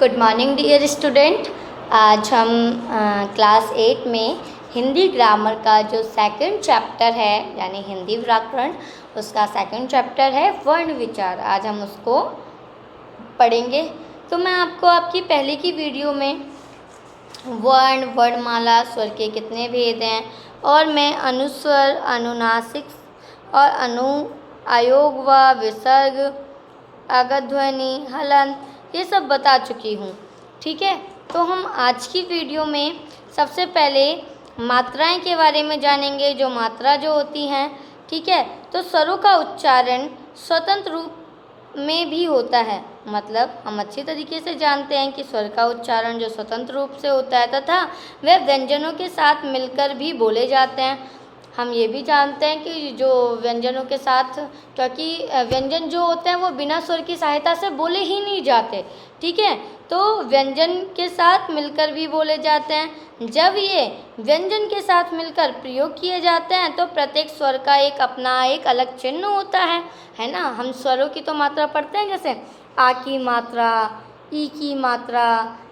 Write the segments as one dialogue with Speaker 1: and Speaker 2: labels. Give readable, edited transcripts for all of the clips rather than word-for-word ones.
Speaker 1: Good morning dear student. आज हम class 8 में हिंदी ग्रामर का जो सेकंड चैप्टर है यानी हिंदी व्याकरण, उसका सेकंड चैप्टर है वर्ण विचार। आज हम उसको पढ़ेंगे। तो मैं आपको आपकी पहले की वीडियो में वर्ण, वर्णमाला, स्वर के कितने भेद हैं और मैं अनुस्वर, अनुनासिक और अयोग व विसर्ग, अगध ध्वनि, हलंत, ये सब बता चुकी हूँ। ठीक है, तो हम आज की वीडियो में सबसे पहले मात्राएं के बारे में जानेंगे। जो मात्रा जो होती हैं, ठीक है, तो स्वरों का उच्चारण स्वतंत्र रूप में भी होता है। मतलब हम अच्छी तरीके से जानते हैं कि स्वर का उच्चारण जो स्वतंत्र रूप से होता है तथा वह व्यंजनों के साथ मिलकर भी बोले जाते हैं। हम ये भी जानते हैं कि जो व्यंजनों के साथ, क्योंकि व्यंजन जो होते हैं वो बिना स्वर की सहायता से बोले ही नहीं जाते। ठीक है, तो व्यंजन के साथ मिलकर भी बोले जाते हैं। जब ये व्यंजन के साथ मिलकर प्रयोग किए जाते हैं तो प्रत्येक स्वर का एक अपना एक अलग चिन्ह होता है ना। हम स्वरों की तो मात्रा पढ़ते हैं, जैसे आ की मात्रा, ई की मात्रा,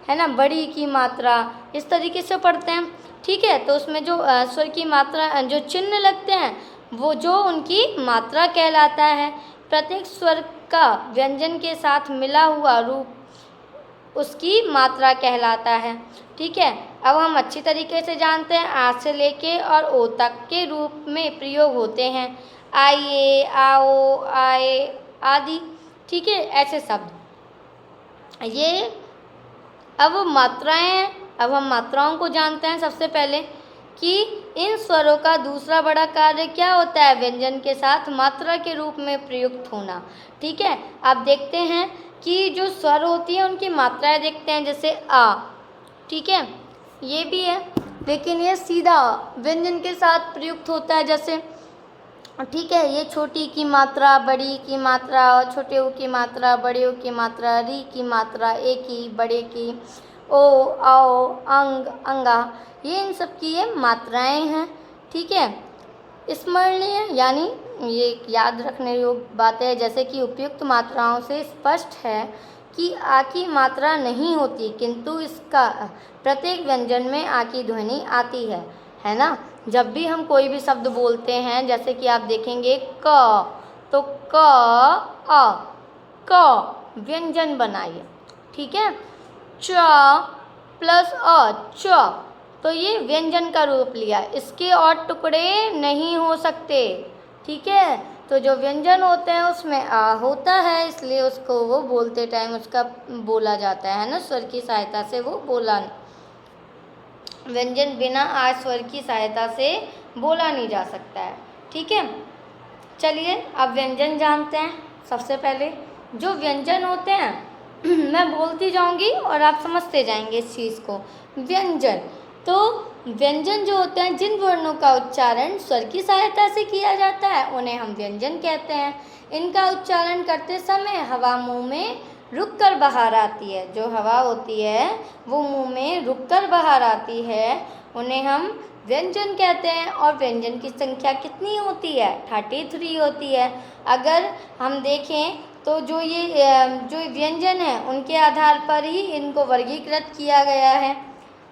Speaker 1: है ना, बड़ी की मात्रा, इस तरीके से पढ़ते हैं। ठीक है, तो उसमें जो स्वर की मात्रा जो चिन्ह लगते हैं वो जो उनकी मात्रा कहलाता है। प्रत्येक स्वर का व्यंजन के साथ मिला हुआ रूप उसकी मात्रा कहलाता है। ठीक है, अब हम अच्छी तरीके से जानते हैं आ से लेके और ओ तक के रूप में प्रयोग होते हैं। आइए, आओ, आए आदि। ठीक है, ऐसे शब्द ये। अब हम मात्राओं को जानते हैं। सबसे पहले कि इन स्वरों का दूसरा बड़ा कार्य क्या होता है, व्यंजन के साथ मात्रा के रूप में प्रयुक्त होना। ठीक है, आप देखते हैं कि जो स्वर होती है उनकी मात्राएं देखते हैं, जैसे आ, ठीक है, ये भी है, लेकिन ये सीधा व्यंजन के साथ प्रयुक्त होता है। जैसे ठीक है, ये छोटी की मात्रा, बड़ी की मात्रा, छोटे ऊ की मात्रा, बड़े ऊ की मात्रा, री की मात्रा, ए की, बड़े की, ओ, आओ, अंग, अंगा, ये इन सब की ये मात्राएं हैं। ठीक है, स्मरणीय यानी ये याद रखने योग्य बातें हैं, जैसे कि उपयुक्त मात्राओं से स्पष्ट है कि आ की मात्रा नहीं होती, किंतु इसका प्रत्येक व्यंजन में आ की ध्वनि आती है ना। जब भी हम कोई भी शब्द बोलते हैं, जैसे कि आप देखेंगे क, तो क, अ, क व्यंजन बनाइए। ठीक है, च प्लस अ, च, तो ये व्यंजन का रूप लिया, इसके और टुकड़े नहीं हो सकते। ठीक है, तो जो व्यंजन होते हैं उसमें आ होता है, इसलिए उसको वो बोलते टाइम उसका बोला जाता है ना, स्वर की सहायता से वो बोला। व्यंजन बिना आ स्वर की सहायता से बोला नहीं जा सकता है। ठीक है, चलिए अब व्यंजन जानते हैं। सबसे पहले जो व्यंजन होते हैं मैं बोलती जाऊंगी और आप समझते जाएंगे इस चीज़ को। व्यंजन, तो व्यंजन जो होते हैं जिन वर्णों का उच्चारण स्वर की सहायता से किया जाता है उन्हें हम व्यंजन कहते हैं। इनका उच्चारण करते समय हवा मुंह में रुक कर बाहर आती है। जो हवा होती है वो मुंह में रुक कर बाहर आती है, उन्हें हम व्यंजन कहते हैं। और व्यंजन की संख्या कितनी होती है, 33 होती है। अगर हम देखें तो जो व्यंजन है उनके आधार पर ही इनको वर्गीकृत किया गया है।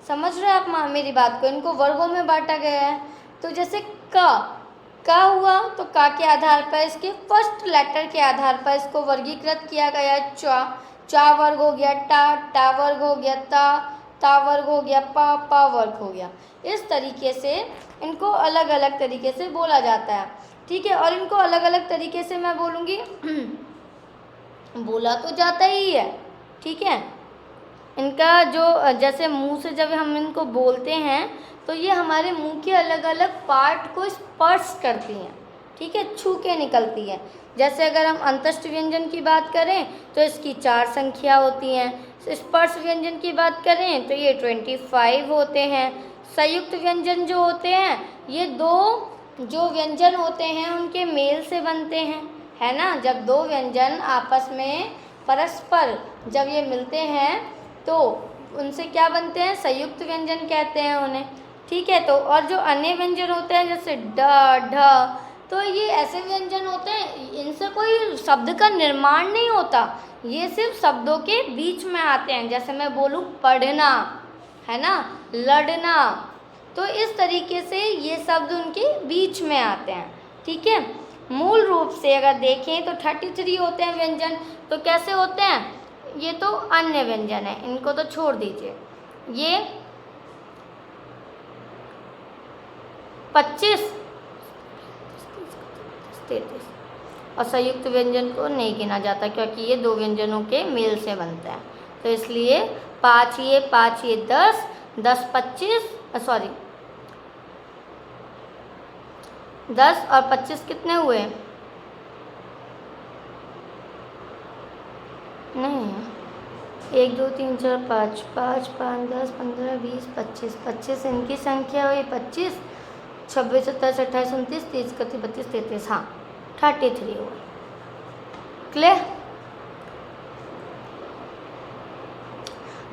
Speaker 1: समझ रहे हैं आप मेरी बात को? इनको वर्गों में बांटा गया है। तो जैसे का हुआ तो का के आधार पर, इसके फर्स्ट लेटर के आधार पर इसको वर्गीकृत किया गया। चा वर्ग हो गया, टा वर्ग हो गया, ता वर्ग हो गया, पा वर्ग हो गया। इस तरीके से इनको अलग अलग तरीके से बोला जाता है। ठीक है, और इनको अलग अलग तरीके से मैं बोलूँगी बोला तो जाता ही है। ठीक है, इनका जो जैसे मुंह से जब हम इनको बोलते हैं तो ये हमारे मुंह के अलग अलग पार्ट को स्पर्श करती हैं। ठीक है, छू के निकलती है। जैसे अगर हम अंतस्थ व्यंजन की बात करें तो इसकी 4 संख्या होती हैं। स्पर्श व्यंजन की बात करें तो ये 25 होते हैं। संयुक्त व्यंजन जो होते हैं ये दो जो व्यंजन होते हैं उनके मेल से बनते हैं, है ना। जब दो व्यंजन आपस में परस्पर जब ये मिलते हैं तो उनसे क्या बनते हैं, संयुक्त व्यंजन कहते हैं उन्हें। ठीक है, तो और जो अन्य व्यंजन होते हैं जैसे ड, ढ, तो तो ये ऐसे व्यंजन होते हैं, इनसे कोई शब्द का निर्माण नहीं होता, ये सिर्फ शब्दों के बीच में आते हैं। जैसे मैं बोलूँ पढ़ना, है ना, लड़ना, तो इस तरीके से ये शब्द उनके बीच में आते हैं। ठीक है, मूल रूप से अगर देखें तो 33 होते हैं व्यंजन। तो कैसे होते हैं? ये तो अन्य व्यंजन है, इनको तो छोड़ दीजिए। ये 25, 33 और संयुक्त व्यंजन को नहीं गिना जाता क्योंकि ये दो व्यंजनों के मेल से बनता है। तो इसलिए 5 ये 10, 10 25, सॉरी 10 और 25 कितने हुए? नहीं, 1 2 3 4 5, 5 5 10 15 20 25, 25 इनकी संख्या हुई 25, 26 27 28 29 30 31 32 33, हाँ 33 हुआ। क्लियर?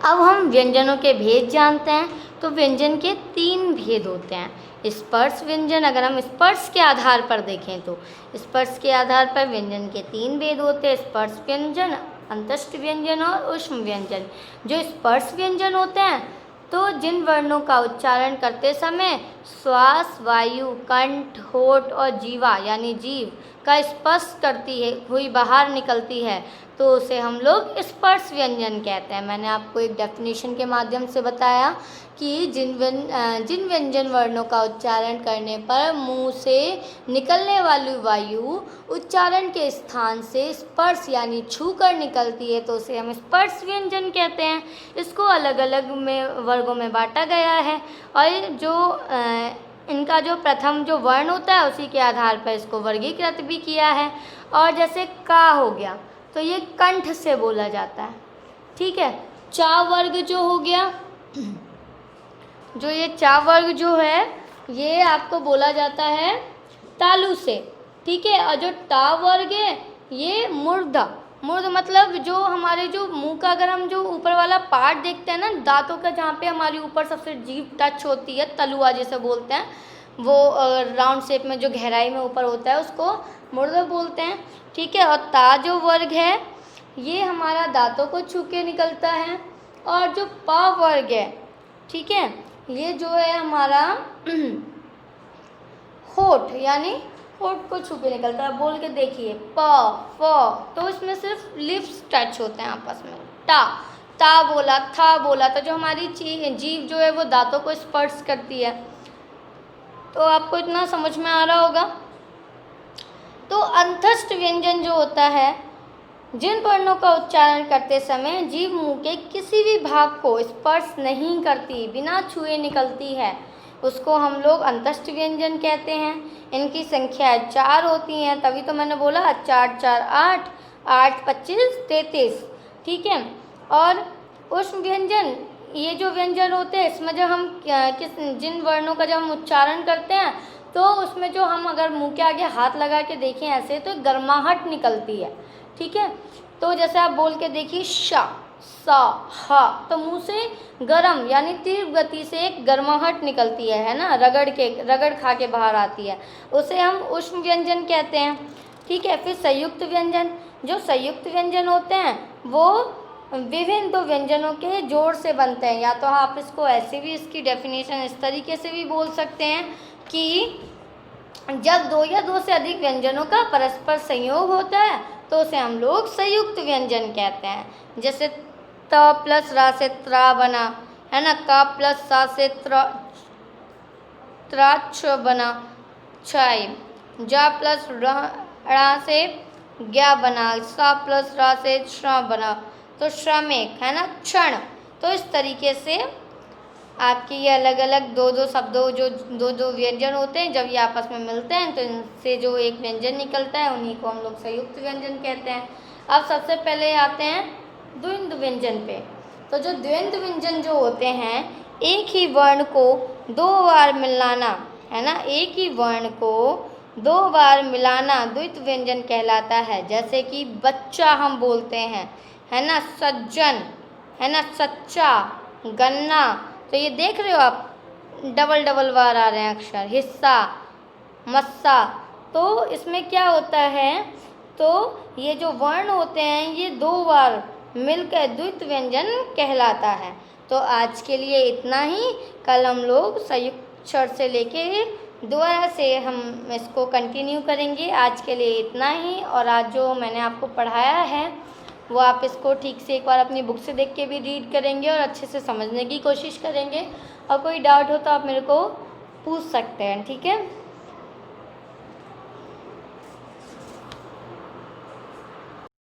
Speaker 1: अब हम व्यंजनों के भेद जानते हैं। तो व्यंजन के 3 भेद होते हैं। स्पर्श व्यंजन, अगर हम स्पर्श के आधार पर देखें तो स्पर्श के आधार पर व्यंजन के 3 भेद होते हैं, स्पर्श व्यंजन, अंतस्थ व्यंजन और ऊष्म व्यंजन। जो स्पर्श व्यंजन होते हैं तो जिन वर्णों का उच्चारण करते समय श्वास, वायु, कंठ, होठ और जीवा यानी जीव का स्पर्श करती है हुई बाहर निकलती है तो उसे हम लोग स्पर्श व्यंजन कहते हैं। मैंने आपको एक डेफिनेशन के माध्यम से बताया कि जिन व्यंजन वर्णों का उच्चारण करने पर मुंह से निकलने वाली वायु उच्चारण के स्थान से स्पर्श यानी छू कर निकलती है तो उसे हम स्पर्श व्यंजन कहते हैं। इसको अलग अलग वर्गों में बांटा गया है और जो इनका जो प्रथम जो वर्ण होता है उसी के आधार पर इसको वर्गीकृत भी किया है। और जैसे का हो गया तो ये कंठ से बोला जाता है। ठीक है, चा वर्ग जो हो गया, जो ये चा वर्ग जो है ये आपको बोला जाता है तालु से। ठीक है, और जो टा वर्ग है ये मूर्ध मतलब जो हमारे जो मुंह का अगर हम जो ऊपर वाला पार्ट देखते हैं ना दांतों का, जहाँ पे हमारी ऊपर सबसे जीभ टच होती है, तलुआ जिसे बोलते हैं, वो राउंड शेप में जो गहराई में ऊपर होता है उसको मूर्ध बोलते हैं। ठीक है, और ता जो वर्ग है ये हमारा दांतों को छू के निकलता है। और जो पा वर्ग है, ठीक है, ये जो है हमारा होठ यानी होठ को छू के निकलता है। बोल के देखिए प फ, तो इसमें सिर्फ लिप्स टच होते हैं आपस में। ता बोला, था बोला, तो जो हमारी जीभ जो है वो दांतों को स्पर्श करती है। तो आपको इतना समझ में आ रहा होगा। तो अंतस्थ व्यंजन जो होता है, जिन वर्णों का उच्चारण करते समय जीभ मुंह के किसी भी भाग को स्पर्श नहीं करती, बिना छुए निकलती है, उसको हम लोग अंतस्थ व्यंजन कहते हैं। इनकी संख्या 4 होती हैं, तभी तो मैंने बोला 4 4 8, 8 25 33। ठीक है, और ऊष्म व्यंजन, ये जो व्यंजन होते हैं इसमें जब हम जिन वर्णों का जब हम उच्चारण करते हैं तो उसमें जो हम अगर मुंह के आगे हाथ लगा के देखें ऐसे तो गर्माहट निकलती है। ठीक है, तो जैसे आप बोल के देखिए श, सा, हा, तो मुंह से गरम यानी तीव्र गति से एक गर्माहट निकलती है ना, रगड़ खा के बाहर आती है, उसे हम ऊष्म व्यंजन कहते हैं। ठीक है, फिर संयुक्त व्यंजन, जो संयुक्त व्यंजन होते हैं वो विभिन्न दो व्यंजनों के जोड़ से बनते हैं। या तो आप इसको ऐसे भी, इसकी डेफिनेशन इस तरीके से भी बोल सकते हैं कि जब 2 या 2 से अधिक व्यंजनों का परस्पर संयोग होता है तो उसे हम लोग संयुक्त व्यंजन कहते हैं। जैसे त प्लस रा से त्रा बना, है ना, का प्लस सा से त्राक्ष बना क्षय, जा प्लस रा से ज्ञा बना, सा प्लस रा से श्र बना तो श्रमिक, है ना, क्षण। तो इस तरीके से आपके ये अलग अलग 2 शब्दों जो 2 व्यंजन होते हैं, जब ये आपस में मिलते हैं तो इनसे जो एक व्यंजन निकलता है उन्हीं को हम लोग संयुक्त व्यंजन कहते हैं। अब सबसे पहले आते हैं द्वंद्व व्यंजन पे। तो जो द्वंद्व व्यंजन जो होते हैं, एक ही वर्ण को 2 बार मिलाना, है ना, एक ही वर्ण को 2 बार मिलाना द्वित्व व्यंजन कहलाता है। जैसे कि बच्चा हम बोलते हैं, है ना, सज्जन, है ना, सच्चा, गन्ना, तो ये देख रहे हो आप डबल बार आ रहे हैं अक्षर। हिस्सा, मस्सा, तो इसमें क्या होता है, तो ये जो वर्ण होते हैं ये 2 बार मिलकर द्वित्व व्यंजन कहलाता है। तो आज के लिए इतना ही। कल हम लोग संयुक्त स्वर से लेके दोबारा से हम इसको कंटिन्यू करेंगे। आज के लिए इतना ही। और आज जो मैंने आपको पढ़ाया है वो आप इसको ठीक से एक बार अपनी बुक से देख के भी रीड करेंगे और अच्छे से समझने की कोशिश करेंगे। और कोई डाउट हो तो आप मेरे को पूछ सकते हैं, ठीक है।